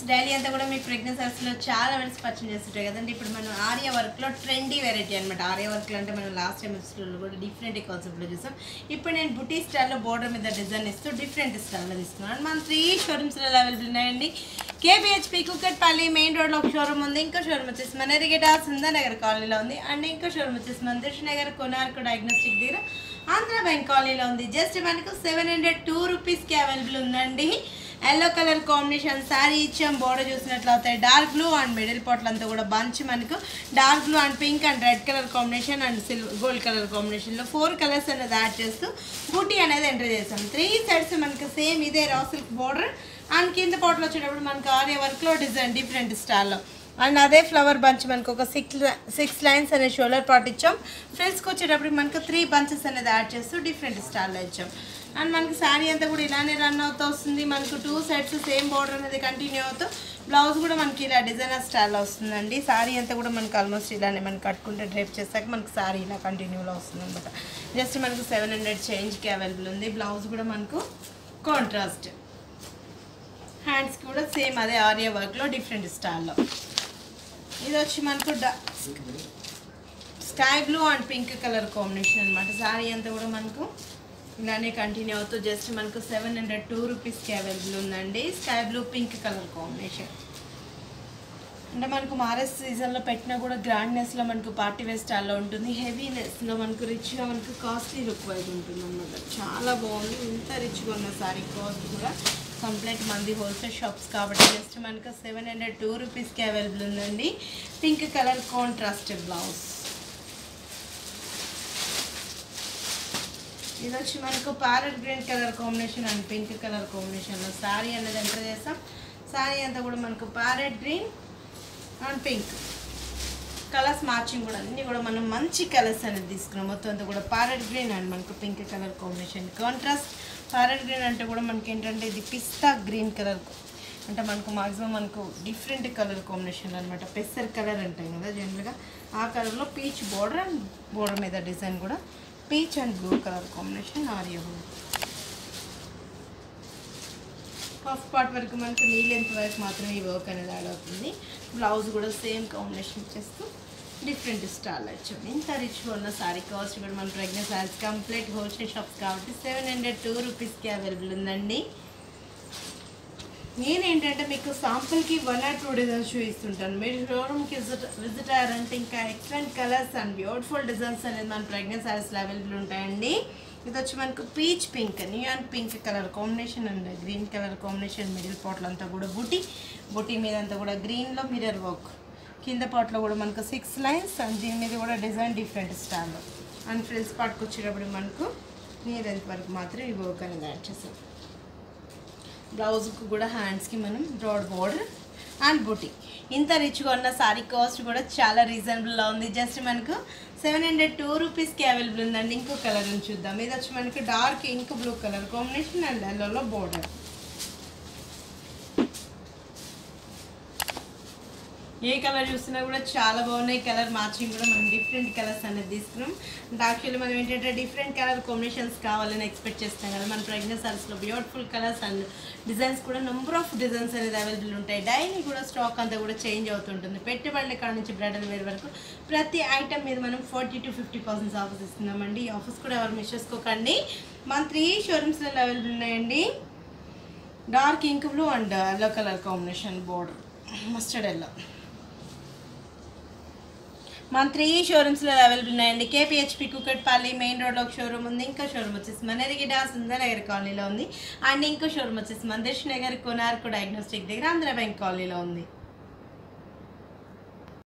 Daily అంతా కూడా మీ ప్రెగ్నెన్సీస్లో చాలా వెరైటీస్ పర్చేజ్ చేస్తుంటాయి కదండి. ఇప్పుడు మనం ఆర్యా వర్క్లో ట్రెండీ వెరైటీ అనమాట. ఆర్యా వర్క్లో అంటే మనం లాస్ట్ టైం ఎపిసోడ్లో కూడా డిఫరెంట్ కాన్సెప్ట్లో చూసాం. ఇప్పుడు నేను బుటీ స్టైల్లో బోర్డర్ మీద డిజైన్ ఇస్తూ డిఫరెంట్ స్టైల్లో తీసుకున్నాను. మన 3 షోరూమ్స్లో అవైలబుల్ ఉన్నాయండి. కేబిహెచ్పి కుక్కట్పల్లి మెయిన్ రోడ్లో ఒక షోరూమ్ ఉంది. ఇంకో షోరూమ్ వచ్చేసి మన ఎరిగేట సుందరనగర్ కాలనీలో ఉంది. అండ్ ఇంకో షోరూమ్ వచ్చేసి మన దిల్షుఖ్నగర్ కోనార్క్ డయాగ్నోస్టిక్ దగ్గర ఆంధ్ర బ్యాంక్ కాలనీలో ఉంది. జస్ట్ మనకు 702 రూపీస్కి అవైలబుల్ ఉందండి. ఎల్లో కలర్ కాంబినేషన్ శారీ ఇచ్చాం. బోర్డర్ చూసినట్లయితే dark blue and middle part అంతా కూడా బంచ్ మనకు dark blue and pink and red colour combination and gold colour కాంబినేషన్లో 4 కలర్స్ అనేది యాడ్ చేస్తూ బూటీ అనేది ఎంటర్ చేస్తాం. 3 సైడ్స్ మనకు సేమ్ ఇదే రా సిల్క్ బోర్డర్ అండ్ కింద పార్ట్లో వచ్చేటప్పుడు మనకు ఆర్యా వర్క్లో డిజైన్ డిఫరెంట్ స్టైల్లో అండ్ అదే ఫ్లవర్ బంచ్ మనకు ఒక 6 లైన్స్ అనే షోల్డర్ పార్ట్ ఇచ్చాం. ఫ్రిల్స్కి వచ్చేటప్పుడు మనకు 3 బంచెస్ అనేది యాడ్ చేస్తూ డిఫరెంట్ స్టైల్లో ఇచ్చాం. అండ్ మనకి శారీ అంతా కూడా ఇలానే రన్ అవుతూ వస్తుంది. మనకు 2 సైడ్స్ సేమ్ బార్డర్ అనేది కంటిన్యూ అవుతూ బ్లౌజ్ కూడా మనకి ఇలా డిజైనర్ స్టైల్లో వస్తుందండి. శారీ అంతా కూడా మనకు ఆల్మోస్ట్ ఇలానే మనకి కట్టుకుంటే డ్రైప్ చేస్తాక మనకు శారీ ఇలా కంటిన్యూలో వస్తుంది అనమాట. జస్ట్ మనకు 700 చేంజ్కి అవైలబుల్ ఉంది. బ్లౌజ్ కూడా మనకు కాంట్రాస్ట్, హ్యాండ్స్కి కూడా సేమ్ అదే ఆర్యా వర్క్లో డిఫరెంట్ స్టైల్లో. ఇది వచ్చి మనకు sky blue and pink colour combination అనమాట. శారీ అంతా కూడా మనకు ఇలానే కంటిన్యూ అవుతూ జస్ట్ మనకు 702 రూపీస్కి అవైలబుల్ ఉందండి. Sky blue pink colour combination అంటే మనకు మ్యారేజ్ సీజన్లో పెట్టినా కూడా గ్రాండ్నెస్లో మనకు పార్టీ వేర్ స్టైల్లో ఉంటుంది. హెవీనెస్లో మనకు రిచ్గా మనకు కాస్ట్లీ లుక్ వైజ్ ఉంటుంది అనమాట. చాలా బాగుంది. ఇంత రిచ్గా ఉన్న సారీ కాస్ట్ కూడా కంప్లీట్ మంది హోల్సేల్ షాప్స్ కాబట్టి జస్ట్ మనకు 702 రూపీస్కి అవైలబుల్ ఉందండి. Pink colour contrast blouse. ఇది వచ్చి మనకు parrot green colour combination and pink colour కాంబినేషన్లో శారీ అనేది ఎంటర్ చేస్తాం. శారీ అంతా కూడా మనకు parrot green and pink colours matching కూడా అన్నీ కూడా మనం మంచి కలర్స్ అనేది తీసుకున్నాం. మొత్తం అంతా కూడా ప్యారెట్ గ్రీన్ అండ్ మనకు pink colour combination contrast. Parrot green అంటే కూడా మనకి ఏంటంటే ఇది పిస్తా గ్రీన్ కలర్ అంటే మనకు మాక్సిమం మనకు డిఫరెంట్ కలర్ కాంబినేషన్ అనమాట. పెసర్ కలర్ అంటాం కదా జనరల్గా, ఆ కలర్లో పీచ్ బోర్డర్ అండ్ బోర్డర్ మీద డిజైన్ కూడా peach and blue colour combination Arya blue. First part వరకు మనకు నీ లెంత్ వరకు మాత్రమే ఈ వర్క్ అనేది యాడ్ అవుతుంది. బ్లౌజ్ కూడా సేమ్ కాంబినేషన్ ఇచ్చేస్తూ డిఫరెంట్ స్టైల్ వచ్చాం. ఇంత రిచ్గా ఉన్న సారీ కాస్ట్ కూడా మన pregnant saris complete wholesale shops కాబట్టి 702 రూపీస్కి అవైలబుల్ ఉందండి. నేనేంటంటే మీకు శాంపుల్కి 1 or 2 డిజైన్స్ చూపిస్తుంటాను. మీరు షోరూమ్కి విజిట్ అయ్యారంటే ఇంకా excellent colours and beautiful designs అనేది మన ప్రెగ్నెంట్ సారీస్లో అవైలబుల్ ఉంటాయండి. ఇది వచ్చి మనకు peach pink, neon pink colour combination and green colour combination. Middle పార్ట్లో అంతా కూడా బుటీ మీద అంతా కూడా గ్రీన్లో మిర్రర్ వర్క్. కింద పార్ట్లో కూడా మనకు 6 లైన్స్ అండ్ దీని మీద కూడా డిజైన్ డిఫరెంట్ స్టైల్లో అండ్ ఫ్రిల్స్ పార్ట్కి వచ్చేటప్పుడు మనకు నీ లెంత్ వరకు మాత్రం ఈ వర్క్ అనేది యాడ్ చేసాం. బ్లౌజ్కి కూడా హ్యాండ్స్కి మనం బ్రాడ్ బోర్డర్ అండ్ బుటీ. ఇంత రిచ్గా ఉన్న సారీ కాస్ట్ కూడా చాలా రీజనబుల్లో ఉంది. జస్ట్ మనకు 702 రూపీస్కి అవైలబుల్ ఉందండి. ఇంకో కలర్ చూద్దాం. ఇది వచ్చి మనకు dark ink blue colour combination and ఎల్లోలో బోర్డర్. ఏ కలర్ చూసినా కూడా చాలా బాగున్నాయి. కలర్ మ్యాచింగ్ కూడా మనం డిఫరెంట్ కలర్స్ అనేది తీసుకున్నాం. అంటే యాక్చువల్లీ మనం ఏంటంటే డిఫరెంట్ కలర్ కాంబినేషన్స్ కావాలని ఎక్స్పెక్ట్ చేస్తాం కదా. మన ప్రెగ్నెంట్ సారీస్లో బ్యూటిఫుల్ కలర్స్ అండ్ డిజైన్స్ కూడా నెంబర్ ఆఫ్ డిజైన్స్ అనేది అవైలబుల్ ఉంటాయి. డైలీ కూడా స్టాక్ అంతా కూడా చేంజ్ అవుతుంటుంది. పెట్టుబడుల కాడ నుంచి బ్రైడల్ వేర్ వరకు ప్రతి ఐటమ్ మీద మనం 40 to 50% ఆఫర్స్ ఇస్తున్నామండి. ఈ ఆఫర్స్ కూడా ఎవరు మిస్ చేసుకోకండి. మన 3 షోరూమ్స్లో అవైలబుల్ ఉన్నాయండి. Dark ink blue and yellow colour combination border, mustard yellow. మన 3 షోరూమ్స్లో అవైలబుల్ ఉన్నాయండి. కేపీహెచ్పి కుక్కట్పల్లి మెయిన్ రోడ్లో ఒక షోరూమ్ ఉంది. ఇంకో షోరూమ్ వచ్చేసి మన ఎరిగేట సుందరనగర్ కాలనీలో ఉంది. అండ్ ఇంకో షోరూమ్ వచ్చేసి మన దిల్షుఖ్నగర్ కోనార్క్ డయాగ్నోస్టిక్ దగ్గర ఆంధ్ర బ్యాంక్ కాలనీలో ఉంది.